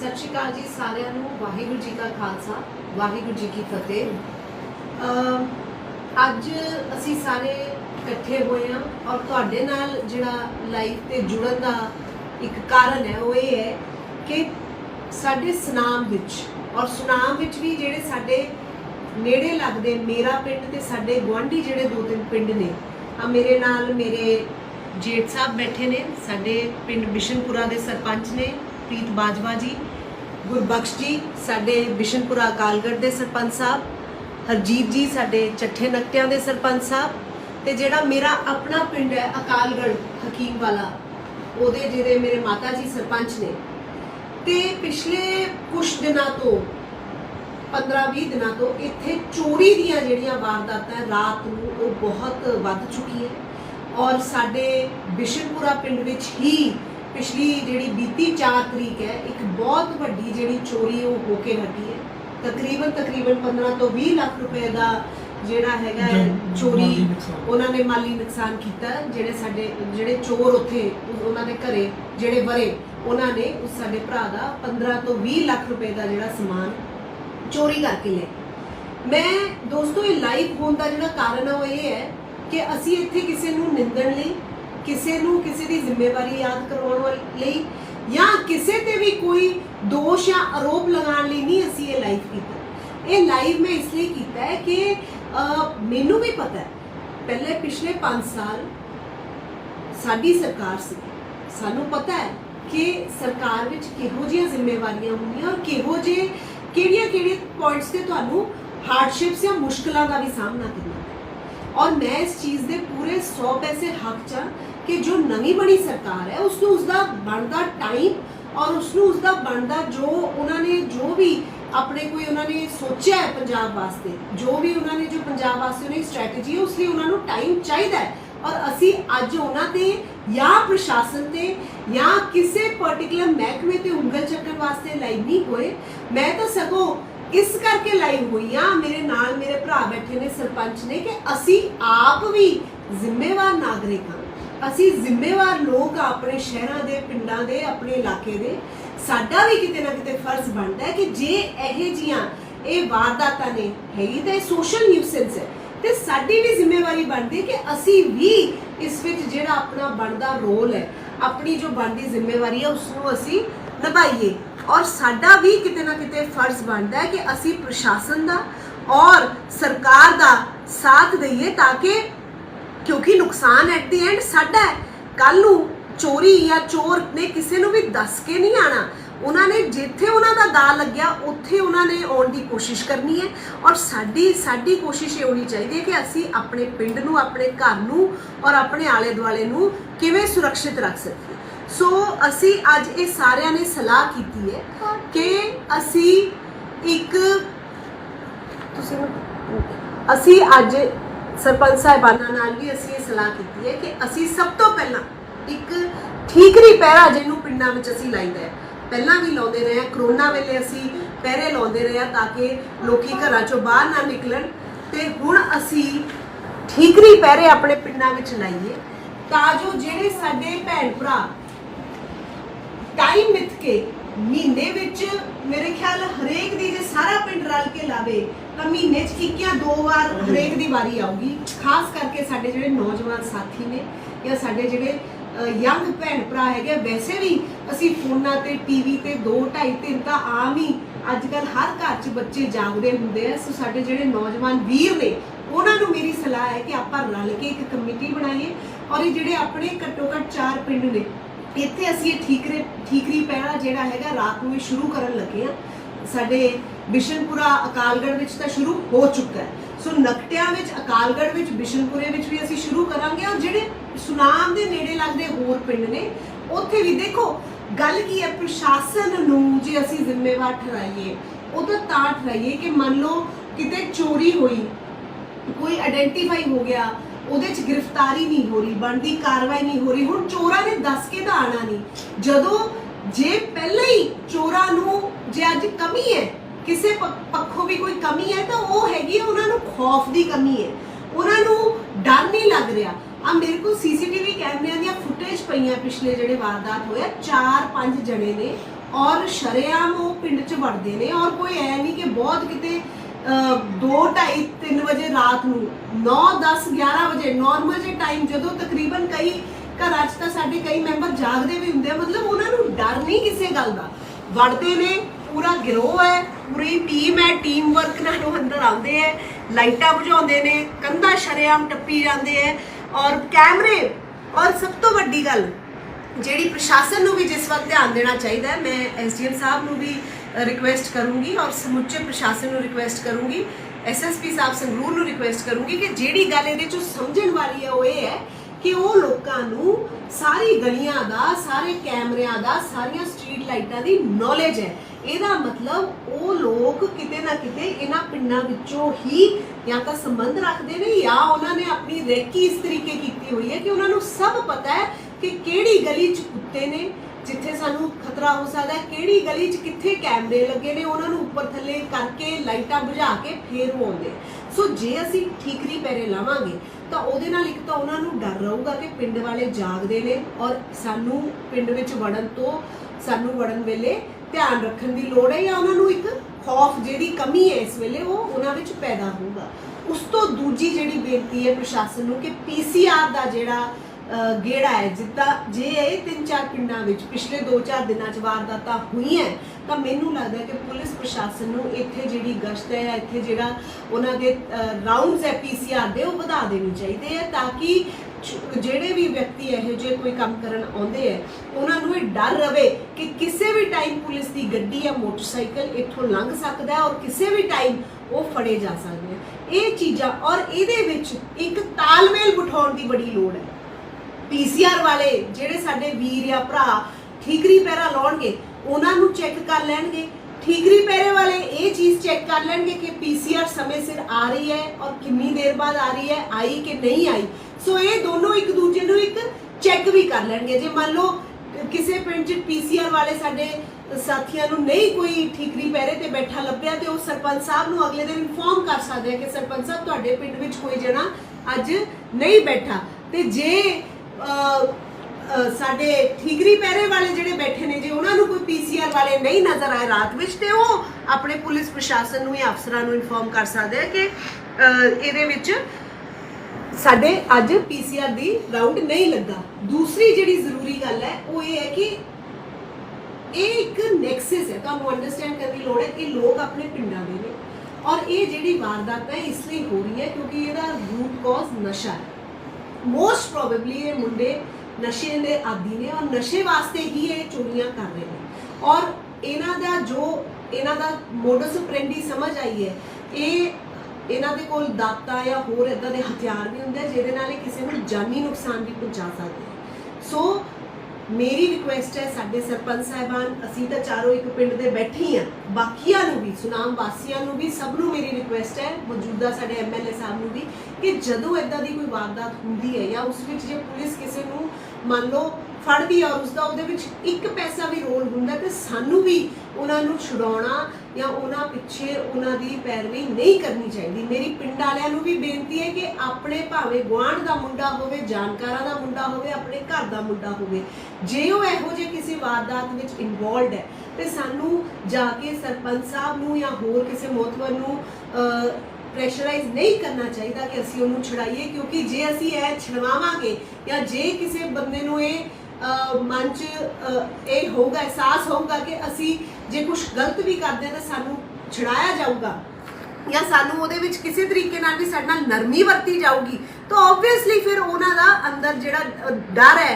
सत श्री अकाल जी सारिਆਂ ਨੂੰ ਵਾਹਿਗੁਰੂ जी का खालसा वाहिगुरू जी की फतेह। ਅੱਜ ਅਸੀਂ ਸਾਰੇ ਇਕੱਠੇ ਹੋਏ ਹਾਂ और ਤੁਹਾਡੇ ਨਾਲ ਜਿਹੜਾ ਲਾਈਵ ਤੇ ਜੁੜਨ ਦਾ ਇੱਕ ਕਾਰਨ ਹੈ ਉਹ ਇਹ ਹੈ ਕਿ ਸਾਡੇ ਸੁਨਾਮ ਵਿੱਚ ਔਰ ਸੁਨਾਮ ਵਿੱਚ ਵੀ ਜਿਹੜੇ ਸਾਡੇ ਨੇੜੇ ਲੱਗਦੇ ਮੇਰਾ ਪਿੰਡ ਤੇ ਸਾਡੇ ਗੁਆਂਢੀ ਜਿਹੜੇ ਦੋ ਤਿੰਨ ਪਿੰਡ ਨੇ ਆ ਮੇਰੇ ਨਾਲ ਮੇਰੇ जेठ साहब बैठे ने साडे पिंड बिशनपुरा दे सरपंच ने प्रीत बाजवा जी, गुरबख्श जी साडे बिशनपुरा अकालगढ़ दे सरपंच साहब, हरजीत जी साडे चट्ठे नकटियां दे सरपंच साहब ते जेड़ा मेरा अपना पिंड है अकालगढ़ हकीम वाला ओदे जेड़े मेरे माता जी सरपंच ने ते पिछले कुछ दिनों तो 15-20 दिनों तो इत्थे चोरी दियां जेड़ियां वारदातां रात नूं वो बहुत वध चुकी है और साडे बिशनपुरा पिंड विच ही पिछली जिहड़ी बीती 4 तरीक है एक बहुत वड्डी जिहड़ी चोरी वो होके हटी है। तकरीबन 15 तो 20 लाख रुपए का जिहड़ा हैगा चोरी उन्होंने माली नुकसान किया। जिहड़े साडे जिहड़े चोर उत्थे उन्हां दे घरे जिहड़े वरे उन्होंने उस साडे भरा दा 15 तो 20 लाख रुपए का जिहड़ा समान चोरी करके ले। मैं दोस्तों ये लाइव होने का जिहड़ा कारण है वो ये है कि असी इत्थे किसी नूं निंदण लई किसी नूं किसी दी जिम्मेवारी याद करवाउण लई या किसी ते भी कोई दोष या आरोप लगाउण लई नहीं असी ये लाइव कीता। ये लाइव मैं इसलिए कीता है कि मैनूं भी पता है पहले पिछले 5 साल साडी सरकार सी, सानूं पता है कि सरकार विच किहो जिहियां जिम्मेवारियां होंदियां और किहो जिहे किहड़े पॉइंट्स ते तुहानूं हार्डशिप्स या मुश्किलां दा भी सामना करना और मैं इस चीज़ के पूरे 100% हक चा कि जो नवी बनी सरकार है उसको उसका बनता टाइम और उसको उसका बनता जो उन्होंने जो भी अपने कोई उन्होंने सोचा है पंजाब वास्ते जो भी उन्होंने जो पंजाब वास्ते उन्हें स्ट्रैटेजी है उसलिए उन्होंने टाइम चाहिए और असी अज उन्होंने या प्रशासन ते या किसी पर्टिकुलर महकमे ते उंगल चक्कर वास्ते लाइव नहीं होए। मैं तो सगों इस करके लाइव हुई हाँ मेरे नाल मेरे भरा बैठे ने सरपंच ने कि असी आप भी जिम्मेवार नागरिक हाँ, असी जिम्मेवार लोग अपने शहरों के पिंडों के अपने इलाके दे साडा भी किते ना किते फर्ज बनता है कि जे यह जियां ये वारदातां ने है ही तो सोशल न्यूसेंस है तो साडी भी जिम्मेवारी बनती है कि असी भी इस विच जिहड़ा अपना बनदा रोल है अपनी जो बनती जिम्मेवारी है उसनूं असी निभाइए और साडा भी किते ना किते फर्ज बनता है कि असी प्रशासन दा और सरकार दा साथ दईए ताकि क्योंकि नुकसान एट दी एंड साडा है। कल नूं चोरी या चोर ने किसी नूं भी दस के नहीं आना, उन्होंने जिथे उन्होंने दा लग्या उत्थे उन्होंने आने की कोशिश करनी है और साडी कोशिश ये होनी चाहिए कि असी अपने पिंड नूं अपने घर नूं और अपने आले दुआले नूं किवें सुरक्षित रख सकीए। सो असी अज ये सारिਆਂ ने सलाह की है कि असी एक असी अज सरपंच साहिबाना नाल भी असी ये सलाह की है कि असी सब तो पहला एक ठीकरी पहरा जिन्हों पिंडां विच असी लाईदा है पहला भी लाउंदे रहे करोना वेले असी पहरे लाउंदे रहे ताकि लोकी घरां चों बाहर ना निकलन ते हुण असी ठीकरी पहरे अपने पिंडां विच लाईए तां जो जिहड़े साडे भैण भरा टाइम मिथ के महीने विच मेरे ख्याल हरेक दी जे सारा पिंड रल के लावे तो महीने च इक्कियां 2 बार हरेक दी वारी आऊगी। खास करके साडे जिहड़े नौजवान साथी ने या साडे जिहड़े यंग भैन भरा है वैसे भी असी फोना ते टीवी ते 2-2.5-3 तो आम ही अजकल हर घर च बच्चे जागदे हुंदे आ। सो साडे जिहड़े नौजवान वीर ने उन्हां नूं मेरी सलाह है कि आपां रल के एक कमेटी बनाइए और ये जिहड़े अपने घट्टो घट्ट 4 पिंड ने इत्थे असी ठीकरी पहरा जिहड़ा हैगा रात नूं शुरू करन लगे हां। साडे बिशनपुरा अकालगढ़ विच तां शुरू हो चुका है। सो नकटियां विच अकालगढ़ विच बिशनपुरे विच भी असी शुरू करांगे और जिहड़े सुनाम दे नेड़े लगदे होर पिंड ने उत्थे भी देखो गल की है प्रशासन नूं जे असी जिम्मेवार ठहराइए उह तां ठहराइए कि मान लो किते चोरी हुई कोई आइडेंटिफाई हो गया ਉਹਦੇ ਚ गिरफ्तारी नहीं हो रही बनती कार्रवाई नहीं हो रही हुण चोरां ने दस के तां आना नहीं जदों जे पहले ही चोरां नूं जे अज कमी है किसी पक्षों भी कोई कमी है तो वो हैगी उन्होंने खौफ की कमी है उन्होंने डर नहीं लग रहा। आ मेरे को CCTV कैमरिया दी फुटेज पईयां पिछले जिहड़े वारदात होया 4-5 जने ने और शरेआम वो पिंड च वड़ते हैं और कोई है नहीं कि बहुत किते 2 ढाई 3 बजे रात को 9 10 11 बजे नॉर्मल जे टाइम जो तकरीबन कई घर तो साडे कई मैंबर जागते भी होंगे मतलब उन्होंने डर नहीं किसी गल का वड़ते ने पूरा गिरोह है पूरी टीम है टीम वर्क नाल अंदर आते हैं लाइटा बुझाते हैं कंधा शरेआम टप्पी जाते हैं और कैमरे और सब तो वड्डी गल ਜਿਹੜੀ प्रशासन ਨੂੰ भी जिस वक्त ध्यान देना चाहिए मैं SDM साहब ਨੂੰ भी रिक्वेस्ट करूँगी और समुचे प्रशासन ਨੂੰ रिक्वेस्ट करूँगी SSP साहब संगरूर ਨੂੰ रिक्वेस्ट करूँगी कि ਜਿਹੜੀ ਗੱਲ ਇਹਦੇ ਚੋਂ ਸਮਝਣ ਵਾਲੀ ਹੈ ਉਹ ਇਹ ਹੈ ਕਿ ਉਹ ਲੋਕਾਂ ਨੂੰ ਸਾਰੀ ਗਲੀਆਂ ਦਾ ਸਾਰੇ ਕੈਮਰਿਆਂ ਦਾ ਸਾਰੀਆਂ ਸਟਰੀਟ ਲਾਈਟਾਂ ਦੀ ਨੌਲੇਜ ਹੈ ਇਹਦਾ ਮਤਲਬ ਉਹ ਲੋਕ ਕਿਤੇ ਨਾ ਕਿਤੇ ਇਹਨਾਂ ਪਿੰਡਾਂ ਵਿੱਚੋਂ ਹੀ ਜਾਂ ਤਾਂ ਸੰਬੰਧ ਰੱਖਦੇ ਨੇ ਜਾਂ ਉਹਨਾਂ ਨੇ ਆਪਣੀ ਰੇਕੀ ਇਸ ਤਰੀਕੇ ਕੀਤੀ ਹੋਈ ਹੈ ਕਿ ਉਹਨਾਂ ਨੂੰ ਸਭ ਪਤਾ ਹੈ कि केड़ी गली च कुत्ते ने जिथे सानू खतरा हो सकता है केड़ी गली च कित्थे कैमरे लगे ने उन्होंने उपर थले करके लाइटां बुझा के फिर वो आउंदे सो जे असी ठीकरी पैरे लावांगे तो उहदे नाल इक तां उन्हां नूं डर रहूगा कि पिंड वाले जागदे ने और सानू पिंड विच वड़न तो सानू वड़न वेले ध्यान रखण दी लोड़ है या उन्हां नूं इक खौफ जिहड़ी कमी है इस वेले वो उन्हां विच पैदा होऊगा उस तो दूजी जिहड़ी बेनती है प्रशासन नूं कि PCR दा जिहड़ा गेड़ा है जिदा जे 3-4 पिंडों में पिछले 2-4 दिनों च वारदातां हुई हैं तो मैनू लगता है कि पुलिस प्रशासन नूं इत्थे जिहड़ी गश्त है इत्थे जिहड़ा उन्हां दे राउंड्स है PCR दे वो वधा देने चाहिए है ताकि ਜਿਹੜੇ भी व्यक्ति ਇਹੋ ਜਿਹੇ कोई काम करन आउंदे है उन्हां नूं इह डर रहे कि किसी भी टाइम पुलिस की गड्डी या मोटरसाइकिल इत्थों लंघ सकता है और किसी भी टाइम वो फड़े जा सकते हैं ये चीज़ां और इहदे विच एक तालमेल बिठाउण की बड़ी लोड़ है PCR वाले ਜਿਹੜੇ ਸਾਡੇ ਵੀਰ या भरा ठीकरी पैरा लाउणगे उन्हां नूं चैक कर लैणगे ठीकरी पैरे वाले ये चीज़ चैक कर लेंगे कि PCR समय सिर आ रही है और कितनी देर बाद आ रही है आई कि नहीं आई सो ये दोनों एक दूजे नूं एक चैक भी कर लेंगे जे मान लो किसी पिंड च PCR वाले साडे साथियों नूं नहीं कोई ठीकरी पैरे ते बैठा लभ्या ते वो सरपंच साहब नूं अगले दिन इन्फॉर्म कर सकते हैं कि सरपंच साहब तुहाडे पिंड विच कोई जना अज नहीं बैठा ते जे साडे ठीकरी पैरे वाले जिहड़े बैठे ने जे उन्हां नूं कोई PCR वाले नहीं नज़र आए रात विच ते वो अपने पुलिस प्रशासन नूं या अफसरां नूं इन्फॉर्म कर सकदे हैं कि इहदे विच साडे अज PCR दी राउंड नहीं लगा दूसरी जिहड़ी जरूरी गल है वो ये है कि ये एक नैक्सस है तुहानूं अंडरस्टैंड करने की लोड़ है कि लोग अपने पिंडां दे ने और ये जिहड़ी वारदात है इसलिए हो रही है क्योंकि इहदा रूट कॉज नशा है मोस्ट प्रोबेबली ये मुंडे नशे के आदी ने और नशे वास्ते ही ये चोरियां कर रहे हैं और इन्हां दा जो इन्हां दा मोडस ऑपरेंडी समझ आई है ये इन्हां दे कोल दाता या होर इदां दे हथियार भी हुंदे जिहदे नाल किसी नूं जानी नुकसान भी पहुंचा सकदे हैं सो मेरी रिक्वेस्ट है साडे सरपंच साहिबान असीं तां चारों एक पिंड दे बैठे ही हां बाकियां नूं भी सुनाम वासियां नूं भी सब नूं मेरी रिक्वेस्ट है मौजूदा साडे MLA साहब नूं भी कि जदों इदां दी कोई वारदात हुंदी है या उस विच जे पुलिस किसी नूं मान लो फड़दी है और उसका ਉਹਦੇ ਵਿੱਚ ਇੱਕ ਪੈਸਾ भी रोल ਹੁੰਦਾ ਤੇ ਸਾਨੂੰ भी ਉਹਨਾਂ ਨੂੰ ਛੁਡਾਉਣਾ ਜਾਂ ਉਹਨਾਂ ਪਿੱਛੇ ਉਹਨਾਂ ਦੀ ਪੈਰਵੀ ਨਹੀਂ ਕਰਨੀ ਚਾਹੀਦੀ ਮੇਰੀ ਪਿੰਡ ਵਾਲਿਆਂ ਨੂੰ ਵੀ ਬੇਨਤੀ ਹੈ ਕਿ ਆਪਣੇ ਭਾਵੇਂ ਗੁਆਂਢ ਦਾ ਮੁੰਡਾ ਹੋਵੇ ਜਾਣਕਾਰਾਂ ਦਾ ਮੁੰਡਾ ਹੋਵੇ ਆਪਣੇ ਘਰ ਦਾ ਮੁੰਡਾ ਹੋਵੇ ਜੇ ਉਹ ਇਹੋ ਜਿਹੇ ਕਿਸੇ ਵਾਰਦਾਤ ਵਿੱਚ ਇਨਵੋਲਵਡ ਹੈ ਤੇ ਸਾਨੂੰ ਜਾ ਕੇ ਸਰਪੰਚ ਸਾਹਿਬ ਨੂੰ ਜਾਂ ਹੋਰ ਕਿਸੇ ਮੋਤਬਰ ਨੂੰ ਪ੍ਰੈਸ਼ਰਾਈਜ਼ नहीं करना चाहिए कि ਅਸੀਂ ਉਹਨੂੰ ਛੁਡਾਈਏ ਕਿਉਂਕਿ ਜੇ ਅਸੀਂ ਇਹ ਛਡਵਾਵਾਂਗੇ ਜਾਂ ਜੇ ਕਿਸੇ ਬੰਦੇ ਨੂੰ ਇਹ मन च ये होगा एहसास होगा कि असी जे कुछ गलत भी करते हैं तो सानू छुड़ाया जाऊगा या सानू उहदे विच किसी तरीके नाल भी साडे नाल नरमी वरती जाऊगी तो ऑब्वियसली फिर उन्हां दा अंदर जिहड़ा डर है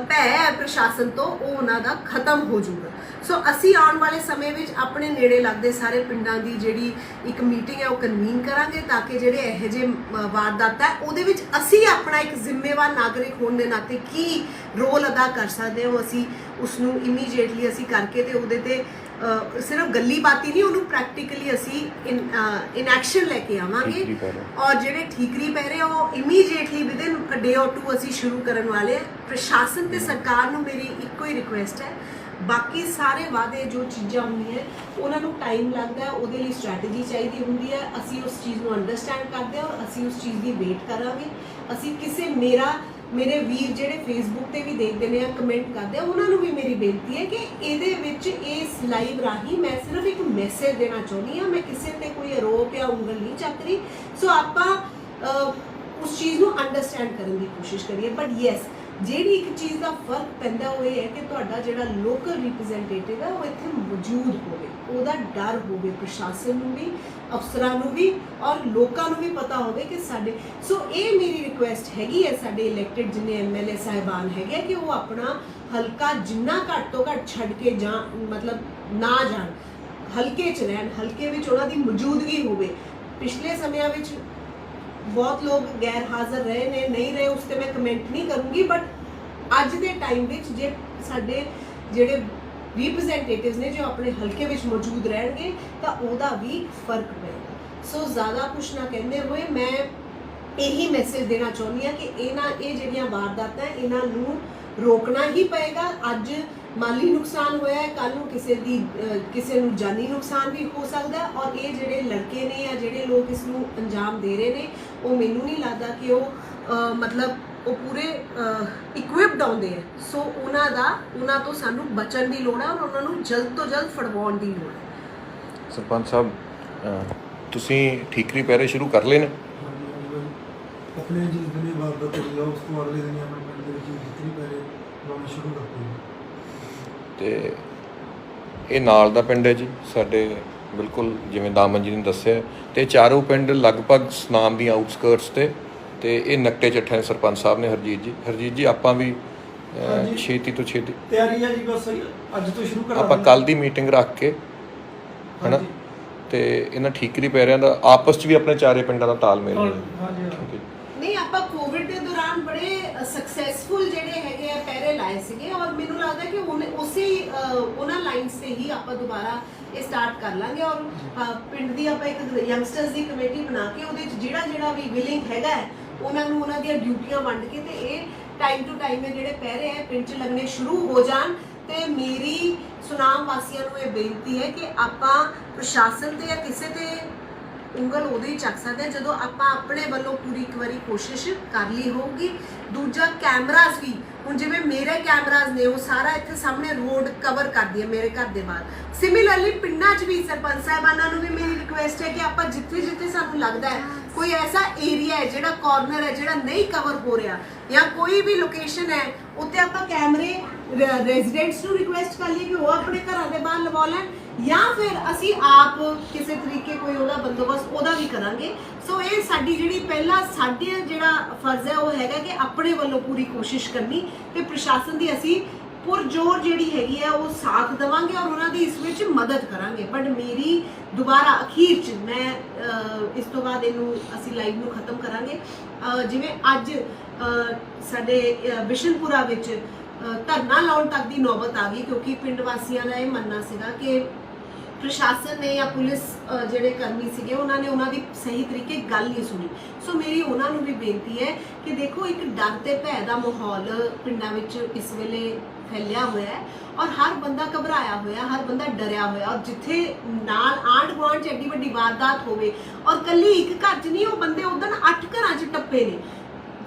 भै है प्रशासन तो वो उन्हां दा खत्म हो जाऊगा सो असी आने वाले समय विच अपने नेड़े लगदे सारे पिंडां दी जिहड़ी एक मीटिंग है वो कन्वीन करांगे ताकि जिहड़े इहो जिहे वारदात है उहदे विच असी अपना एक जिम्मेवार नागरिक होने दे नाते की रोल अदा कर सकते हो असी उसनूं इमीडिएटली असी करके ते उहदे ते सिर्फ गल्ली बाती नहीं उन्होंने प्रैक्टिकली असी इन एक्शन लैके आवांगे और जिहड़े ठीकरी पैरे वो immediately with in a day और 2 असी शुरू करने वाले प्रशासन ते सरकार नूं मेरी इक्को ही रिक्वेस्ट है बाकी सारे वादे जो चीज़ां होंदियां उन्होंने टाइम लगता है उहदे लई स्ट्रैटेजी चाहिए होंदी है असी उस चीज़ को अंडरस्टैंड करते हैं और असी उस चीज़ की वेट करांगे असी किसी मेरा ਮੇਰੇ ਵੀਰ ਜਿਹੜੇ ਫੇਸਬੁੱਕ ਤੇ ਵੀ ਦੇਖਦੇ ਨੇ ਜਾਂ ਕਮੈਂਟ ਕਰਦੇ ਆ, ਉਹਨਾਂ ਨੂੰ ਵੀ ਮੇਰੀ ਬੇਨਤੀ ਹੈ ਕਿ ਇਹਦੇ ਵਿੱਚ ਇਸ ਲਾਈਵ ਰਾਹੀਂ ਮੈਂ ਸਿਰਫ ਇੱਕ ਮੈਸੇਜ ਦੇਣਾ ਚਾਹੁੰਦੀ ਹਾਂ। ਮੈਂ ਕਿਸੇ ਤੇ ਕੋਈ ਆਰੋਪ ਜਾਂ ਉਂਗਲ ਨਹੀਂ ਚੱਕ ਰਹੀ। ਸੋ ਆਪਾਂ ਉਸ ਚੀਜ਼ ਨੂੰ ਅੰਡਰਸਟੈਂਡ ਕਰਨ ਦੀ ਕੋਸ਼ਿਸ਼ ਕਰੀਏ। ਬਟ ਯੈਸ, ਜਿਹੜੀ ਇੱਕ ਚੀਜ਼ ਦਾ ਫਰਕ ਪੈਂਦਾ ਉਹ ਇਹ ਹੈ ਕਿ ਤੁਹਾਡਾ ਜਿਹੜਾ ਲੋਕਲ ਰਿਪਰੈਜ਼ੈਂਟੇਟਿਵ ਹੈ ਉਹ ਇੱਥੇ ਮੌਜੂਦ ਹੋਵੇ, ਉਹਦਾ ਡਰ ਹੋਵੇ ਪ੍ਰਸ਼ਾਸਨ ਨੂੰ ਵੀ, ਅਫਸਰਾਂ ਨੂੰ ਵੀ ਔਰ ਲੋਕਾਂ ਨੂੰ ਵੀ ਪਤਾ ਹੋਵੇ ਕਿ ਸਾਡੇ। ਸੋ ਇਹ ਮੇਰੀ ਰਿਕੁਐਸਟ ਹੈਗੀ ਹੈ ਸਾਡੇ ਇਲੈਕਟਿਡ ਜਿੰਨੇ ਐਮਐਲਏ ਸਾਹਿਬਾਨ ਹੈਗੇ ਕਿ ਉਹ ਆਪਣਾ ਹਲਕਾ ਜਿੰਨਾ ਘੱਟ ਤੋਂ ਘੱਟ ਛੱਡ ਕੇ ਜਾਂ ਮਤਲਬ ਨਾ ਜਾਣ, ਹਲਕੇ 'ਚ ਰਹਿਣ, ਹਲਕੇ ਵਿੱਚ ਉਹਨਾਂ ਦੀ ਮੌਜੂਦਗੀ ਹੋਵੇ। ਪਿਛਲੇ ਸਮਿਆਂ ਵਿੱਚ ਬਹੁਤ ਲੋਕ ਗੈਰ ਹਾਜ਼ਰ ਰਹੇ ਨੇ, ਨਹੀਂ ਰਹੇ, ਉਸ ਤੇ ਮੈਂ ਕਮੈਂਟ ਨਹੀਂ ਕਰੂੰਗੀ। ਬਟ ਅੱਜ ਦੇ ਟਾਈਮ ਵਿੱਚ ਜੇ ਸਾਡੇ ਜਿਹੜੇ ਰਿਪਰੈਜ਼ੈਂਟੇਟਿਵਸ ਨੇ ਜੋ ਆਪਣੇ ਹਲਕੇ ਵਿੱਚ ਮੌਜੂਦ ਰਹਿਣਗੇ ਤਾਂ ਉਹਦਾ ਵੀ ਫਰਕ ਪਏਗਾ। ਸੋ ਜ਼ਿਆਦਾ ਕੁਛ ਨਾ ਕਹਿੰਦੇ ਹੋਏ ਮੈਂ ਇਹੀ ਮੈਸੇਜ ਦੇਣਾ ਚਾਹੁੰਦੀ ਹਾਂ ਕਿ ਇਹ ਜਿਹੜੀਆਂ ਵਾਰਦਾਤਾਂ ਇਹਨਾਂ ਨੂੰ ਰੋਕਣਾ ਹੀ ਪਏਗਾ। ਅੱਜ ਮਾਲੀ ਨੁਕਸਾਨ ਹੋਇਆ ਹੈ, ਕੱਲ ਨੂੰ ਕਿਸੇ ਨੂੰ ਜਾਨੀ ਨੁਕਸਾਨ ਵੀ ਹੋ ਸਕਦਾ ਹੈ। ਔਰ ਇਹ ਜਿਹੜੇ ਲੜਕੇ ਨੇ ਜਾਂ ਜਿਹੜੇ ਲੋਕ ਇਸ ਨੂੰ ਅੰਜਾਮ ਦੇ ਰਹੇ ਨੇ, ਉਹ ਮੈਨੂੰ ਨਹੀਂ ਲੱਗਦਾ ਕਿ ਉਹ ਮਤਲਬ ਉਹ ਪੂਰੇ ਇਕਵਿਪਡ ਆਉਂਦੇ ਹੈ। ਸੋ ਉਹਨਾਂ ਤੋਂ ਸਾਨੂੰ ਬਚਣ ਦੀ ਲੋੜ ਹੈ ਔਰ ਉਹਨਾਂ ਨੂੰ ਜਲਦ ਤੋਂ ਜਲਦ ਫੜਵਾਉਣ ਦੀ ਲੋੜ ਹੈ। ਸਰਪੰਚ ਸਾਹਿਬ, ਤੁਸੀਂ ਠੀਕਰੀ ਪਹਿਰੇ ਸ਼ੁਰੂ ਕਰ ਲਏ ਨੇ? ਆਪਣੇ ਜਿਸ ਦਿਨ ਇਹ ਵਾਰਦਾਤ ਹੋਈ ਆ ਉਸ ਤੋਂ ਅਗਲੇ ਦਿਨ ਆਪਣੇ ਪਿੰਡ ਦੇ ਵਿੱਚ ਠੀਕਰੀ ਪਹਿਰੇ ਲਾਉਣੇ ਸ਼ੁਰੂ ਕਰਤੇ। ਤੇ ਇਹ ਨਾਲ ਦਾ ਪਿੰਡ ਹੈ ਜੀ ਸਾਡੇ, ਬਿਲਕੁਲ ਜਿਵੇਂ ਦਾਮਨ ਜੀ ਨੇ ਦੱਸਿਆ। ਤੇ ਚਾਰੋਂ ਪਿੰਡ ਲਗਭਗ ਸਨਾਮ ਦੀਆਂ ਆਊਟਸਕਰਟਸ ਤੇ ਇਹ ਨਕਟੇ ਚੱਠੇ ਨੇ ਸਰਪੰਚ ਸਾਹਿਬ ਨੇ। ਹਰਜੀਤ ਜੀ ਆਪਾਂ ਵੀ ਛੇਤੀ ਤੋਂ ਛੇਤੀ ਤਿਆਰੀ ਹੈ ਜੀ, ਬਸ ਅੱਜ ਤੋਂ ਸ਼ੁਰੂ ਕਰਾ ਆਪਾਂ ਕੱਲ ਦੀ ਮੀਟਿੰਗ ਰੱਖ ਕੇ ਹੈਨਾ, ਤੇ ਇਹਨਾਂ ਠੀਕਰੀ ਪੈਰਿਆਂ ਦਾ ਆਪਸ 'ਚ ਵੀ ਆਪਣੇ ਚਾਰੇ ਪਿੰਡਾਂ ਦਾ ਤਾਲਮੇਲ ਨਹੀਂ। ਆਪਾਂ ਕੋਵਿਡ ਦੇ ਦੌਰਾਨ ਬੜੇ ਸਕਸੈਸਫੁਲ ਜਿਹੜੇ ਹੈਗੇ ਆ ਪਹਿਰੇ ਲਾਏ ਸੀਗੇ ਔਰ ਮੈਨੂੰ ਲੱਗਦਾ ਕਿ ਉਸੇ ਉਹਨਾਂ ਲਾਈਨਸ ਤੇ ਹੀ ਆਪਾਂ ਦੁਬਾਰਾ ਇਹ ਸਟਾਰਟ ਕਰ ਲਾਂਗੇ। ਔਰ ਪਿੰਡ ਦੀ ਆਪਾਂ ਇੱਕ ਯੰਗਸਟਰਸ ਦੀ ਕਮੇਟੀ ਬਣਾ ਕੇ ਉਹਦੇ 'ਚ ਜਿਹੜਾ ਵੀ ਵਿਲਿੰਗ ਹੈਗਾ ਉਹਨਾਂ ਨੂੰ ਉਹਨਾਂ ਦੀਆਂ ਡਿਊਟੀਆਂ ਵੰਡ ਕੇ ਤੇ ਇਹ ਟਾਈਮ ਟੂ ਟਾਈਮ ਇਹ ਜਿਹੜੇ ਪਹਿਰੇ ਹੈ ਪਿੰਡ 'ਚ ਲੱਗਣੇ ਸ਼ੁਰੂ ਹੋ ਜਾਣ। ਤੇ ਮੇਰੀ ਸੁਨਾਮ ਵਾਸੀਆਂ ਨੂੰ ਇਹ ਬੇਨਤੀ ਹੈ ਕਿ ਆਪਾਂ ਪ੍ਰਸ਼ਾਸਨ ਤੇ ਜਾਂ ਕਿਸੇ ਤੇ ਉਂਗਲ ਉਦੋਂ ਹੀ ਚੱਕ ਸਕਦੇ ਜਦੋਂ ਆਪਾਂ ਆਪਣੇ ਵੱਲੋਂ ਪੂਰੀ ਇੱਕ ਵਾਰੀ ਕੋਸ਼ਿਸ਼ ਕਰ ਲਈ ਹੋਊਗੀ। ਦੂਜਾ ਕੈਮਰਾਜ਼ ਵੀ, ਹੁਣ ਜਿਵੇਂ ਮੇਰੇ ਕੈਮਰਾਜ਼ ਨੇ ਉਹ ਸਾਰਾ ਇੱਥੇ ਸਾਹਮਣੇ ਰੋਡ ਕਵਰ ਕਰਦੀ ਹੈ ਮੇਰੇ ਘਰ ਦੇ ਬਾਹਰ। ਸਿਮਿਲਰਲੀ ਪਿੰਡਾਂ 'ਚ ਵੀ ਸਰਪੰਚ ਸਾਹਿਬਾਨਾਂ ਨੂੰ ਵੀ ਮੇਰੀ ਰਿਕੁਐਸਟ ਹੈ ਕਿ ਆਪਾਂ ਜਿੱਥੇ ਸਾਨੂੰ ਲੱਗਦਾ ਹੈ ਕੋਈ ਐਸਾ ਏਰੀਆ ਹੈ ਜਿਹੜਾ ਕਾਰਨਰ ਹੈ ਜਿਹੜਾ ਨਹੀਂ ਕਵਰ ਹੋ ਰਿਹਾ ਜਾਂ ਕੋਈ ਵੀ ਲੋਕੇਸ਼ਨ ਹੈ ਉੱਤੇ ਆਪਾਂ ਕੈਮਰੇ ਰੈਜ਼ੀਡੈਂਟਸ ਨੂੰ ਰਿਕੁਐਸਟ ਕਰ ਲਈਏ ਕਿ ਉਹ ਆਪਣੇ ਘਰਾਂ ਦੇ ਬਾਹਰ ਲਵਾ ਲੈਣ ਜਾਂ ਫਿਰ ਅਸੀਂ ਆਪ ਕਿਸੇ ਤਰੀਕੇ ਕੋਈ ਉਹਦਾ ਬੰਦੋਬਸਤ ਉਹਦਾ ਵੀ ਕਰਾਂਗੇ। ਸੋ ਇਹ ਸਾਡੀ ਜਿਹੜੀ ਸਾਡੇ ਜਿਹੜਾ ਫਰਜ਼ ਹੈ ਉਹ ਹੈਗਾ ਕਿ ਆਪਣੇ ਵੱਲੋਂ ਪੂਰੀ ਕੋਸ਼ਿਸ਼ ਕਰਨੀ ਤੇ ਪ੍ਰਸ਼ਾਸਨ ਦੀ ਅਸੀਂ ਪੁਰਜੋਰ ਜਿਹੜੀ ਹੈਗੀ ਹੈ ਉਹ ਸਾਥ ਦੇਵਾਂਗੇ ਔਰ ਉਹਨਾਂ ਦੀ ਇਸ ਵਿੱਚ ਮਦਦ ਕਰਾਂਗੇ। ਬਟ ਮੇਰੀ ਦੁਬਾਰਾ ਅਖੀਰ 'ਚ ਮੈਂ ਇਸ ਤੋਂ ਬਾਅਦ ਇਹਨੂੰ ਅਸੀਂ ਲਾਈਵ ਨੂੰ ਖਤਮ ਕਰਾਂਗੇ। ਜਿਵੇਂ ਅੱਜ ਸਾਡੇ ਬਿਸ਼ਨਪੁਰਾ ਵਿੱਚ ਧਰਨਾ ਲਾਉਣ ਤੱਕ ਦੀ ਨੌਬਤ ਆ ਗਈ ਕਿਉਂਕਿ ਪਿੰਡ ਵਾਸੀਆਂ ਦਾ ਇਹ ਮੰਨਣਾ ਸੀਗਾ ਕਿ ਪ੍ਰਸ਼ਾਸਨ ਨੇ ਜਾਂ ਪੁਲਿਸ ਜਿਹੜੇ ਕਰਮੀ ਸੀਗੇ ਉਹਨਾਂ ਨੇ ਉਹਨਾਂ ਦੀ ਸਹੀ ਤਰੀਕੇ ਗੱਲ ਨਹੀਂ ਸੁਣੀ। ਸੋ ਮੇਰੀ ਉਹਨਾਂ ਨੂੰ ਵੀ ਬੇਨਤੀ ਹੈ ਕਿ ਦੇਖੋ ਇੱਕ ਡਰ ਤੇ ਭੈ ਦਾ ਮਾਹੌਲ ਪਿੰਡਾਂ ਵਿੱਚ ਇਸ ਵੇਲੇ ਫੈਲਿਆ ਹੋਇਆ ਹੈ ਔਰ ਹਰ ਬੰਦਾ ਘਬਰਾਇਆ ਹੋਇਆ, ਹਰ ਬੰਦਾ ਡਰਿਆ ਹੋਇਆ ਔਰ ਜਿੱਥੇ ਨਾਲ ਆਂਢ ਗੁਆਂਢ 'ਚ ਐਡੀ ਵੱਡੀ ਵਾਰਦਾਤ ਹੋਵੇ ਔਰ ਕੱਲੀ ਇੱਕ ਘਰ 'ਚ ਨਹੀਂ, ਉਹ ਬੰਦੇ ਉਦੋਂ 8 ਘਰਾਂ 'ਚ ਟੱਪੇ ਨੇ।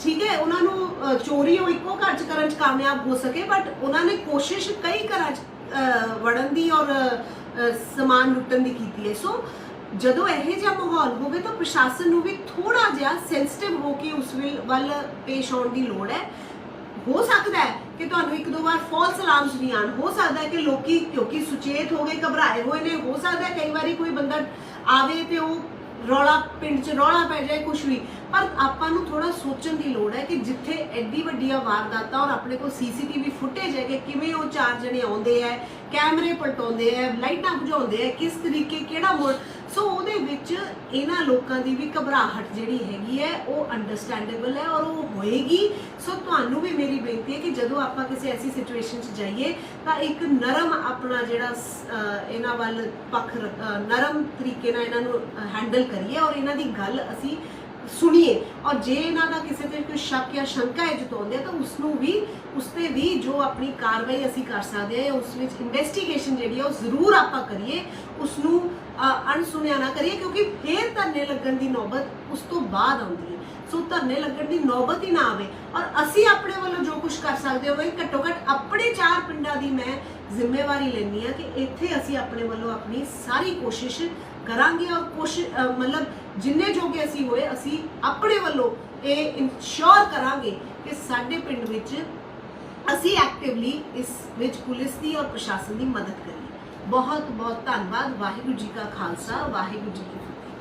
ਠੀਕ ਹੈ, ਉਹਨਾਂ ਨੂੰ ਚੋਰੀ ਉਹ ਇੱਕੋ ਘਰ 'ਚ ਕਰਨ 'ਚ ਕਾਮਯਾਬ ਹੋ ਸਕੇ ਬਟ ਉਹਨਾਂ ਨੇ ਕੋਸ਼ਿਸ਼ ਕਈ ਘਰਾਂ 'ਚ ਵੜਨ ਦੀ ਔਰ ਸਮਾਨ ਲੁੱਟਣ ਦੀ ਕੀਤੀ ਹੈ। ਸੋ ਜਦੋਂ ਇਹੋ ਜਿਹਾ ਮਾਹੌਲ ਹੋਵੇ ਤਾਂ ਪ੍ਰਸ਼ਾਸਨ ਨੂੰ ਵੀ ਥੋੜਾ ਜਿਹਾ ਸੈਂਸਿਟਿਵ ਹੋ ਕੇ ਉਸ ਵੱਲ ਪੇਸ਼ ਆਉਣ ਦੀ ਲੋੜ ਹੈ। ਹੋ ਸਕਦਾ ਹੈ ਕਿ ਤੁਹਾਨੂੰ ਇੱਕ ਦੋ ਵਾਰ ਫਾਲਸ ਅਲਾਰਮਸ ਵੀ ਆਉਣ, ਹੋ ਸਕਦਾ ਹੈ ਕਿ ਲੋਕੀ ਕਿਉਂਕਿ ਸੁਚੇਤ ਹੋ ਗਏ, ਘਬਰਾਏ ਹੋਏ ਨੇ, ਹੋ ਸਕਦਾ ਹੈ ਕਈ ਵਾਰੀ ਕੋਈ ਬੰਦਾ ਆਵੇ ਤੇ ਉਹ ਰੌਲਾ ਪਿੰਡ 'ਚ ਰੌਲਾ ਪੈ ਜਾਏ ਕੁਛ ਵੀ। ਪਰ ਆਪਾਂ ਨੂੰ ਥੋੜਾ ਸੋਚਣ ਦੀ ਲੋੜ ਹੈ ਕਿ ਜਿੱਥੇ ਐਡੀ ਵੱਡੀਆਂ ਵਾਰਦਾਤਾਂ ਔਰ ਆਪਣੇ ਕੋਲ ਸੀਸੀਟੀਵੀ ਫੁਟੇਜ ਹੈ ਕਿ ਕਿਵੇਂ ਉਹ 4 ਜਣੇ ਆਉਂਦੇ ਹੈ, ਕੈਮਰੇ ਪਲਟਾਉਂਦੇ ਹੈ, ਲਾਈਟਾਂ ਬੁਝਾਉਂਦੇ ਹੈ, ਕਿਸ ਤਰੀਕੇ ਕਿਹੜਾ ਮੋੜ। ਸੋ ਉਹਦੇ ਵਿੱਚ ਇਹਨਾਂ ਲੋਕਾਂ ਦੀ ਵੀ ਘਬਰਾਹਟ ਜਿਹੜੀ ਹੈਗੀ ਹੈ ਉਹ ਅੰਡਰਸਟੈਂਡੇਬਲ ਹੈ ਔਰ ਉਹ ਹੋਏਗੀ। ਸੋ ਤੁਹਾਨੂੰ ਵੀ ਮੇਰੀ ਬੇਨਤੀ ਹੈ ਕਿ ਜਦੋਂ ਆਪਾਂ ਕਿਸੇ ਐਸੀ ਸਿਚੁਏਸ਼ਨ 'ਚ ਜਾਈਏ ਤਾਂ ਇੱਕ ਨਰਮ ਆਪਣਾ ਜਿਹੜਾ ਇਹਨਾਂ ਵੱਲ ਪੱਖ ਨਰਮ ਤਰੀਕੇ ਨਾਲ ਇਹਨਾਂ ਨੂੰ ਹੈਂਡਲ ਕਰੀਏ ਔਰ ਇਹਨਾਂ ਦੀ ਗੱਲ ਅਸੀਂ ਸੁਣੀਏ ਔਰ ਜੇ ਇਹਨਾਂ ਦਾ ਕਿਸੇ ਤੇ ਕੋਈ ਸ਼ੱਕ ਜਾਂ ਸ਼ੰਕਾ ਹੈ ਜਤਾਉਂਦੇ ਆ ਤਾਂ ਉਸ ਤੇ ਵੀ ਜੋ ਆਪਣੀ ਕਾਰਵਾਈ ਅਸੀਂ ਕਰ ਸਕਦੇ ਹਾਂ ਉਸ ਵਿੱਚ ਇਨਵੈਸਟੀਗੇਸ਼ਨ ਜਿਹੜੀ ਹੈ ਉਹ ਜ਼ਰੂਰ ਆਪਾਂ ਕਰੀਏ, ਉਸ ਨੂੰ ਅਣਸੁਣਿਆ ਨਾ ਕਰੀਏ ਕਿਉਂਕਿ ਫੇਰ ਧਰਨੇ ਲੱਗਣ ਦੀ ਨੌਬਤ ਉਸ ਤੋਂ ਬਾਅਦ ਆਉਂਦੀ ਹੈ। ਸੋ ਧਰਨੇ ਲੱਗਣ ਦੀ ਨੌਬਤ ਹੀ ਨਾ ਆਵੇ। ਔਰ ਅਸੀਂ ਆਪਣੇ ਵੱਲੋਂ ਜੋ ਕੁਝ ਕਰ ਸਕਦੇ ਹੋਵੇ, ਘੱਟੋ ਘੱਟ ਆਪਣੇ 4 ਪਿੰਡਾਂ ਦੀ ਮੈਂ ਜ਼ਿੰਮੇਵਾਰੀ ਲੈਂਦੀ ਹਾਂ ਕਿ ਇੱਥੇ ਅਸੀਂ ਆਪਣੇ ਵੱਲੋਂ ਆਪਣੀ ਸਾਰੀ ਕੋਸ਼ਿਸ਼ ਕਰਾਂਗੇ। ਔਰ ਮਤਲਬ ਜਿੰਨੇ ਜੋਗੇ ਅਸੀਂ ਹੋਏ, ਅਸੀਂ ਆਪਣੇ ਵੱਲੋਂ ਇਹ ਇਨਸ਼ੋਰ ਕਰਾਂਗੇ ਕਿ ਸਾਡੇ ਪਿੰਡ ਵਿੱਚ ਅਸੀਂ ਐਕਟਿਵਲੀ ਇਸ ਵਿੱਚ ਪੁਲਿਸ ਦੀ ਔਰ ਪ੍ਰਸ਼ਾਸਨ ਦੀ ਮਦਦ ਕਰੀਏ। ਬਹੁਤ ਬਹੁਤ ਧੰਨਵਾਦ। ਵਾਹਿਗੁਰੂ ਜੀ ਕਾ ਖਾਲਸਾ, ਵਾਹਿਗੁਰੂ ਜੀ ਕੀ ਫਤਿਹ।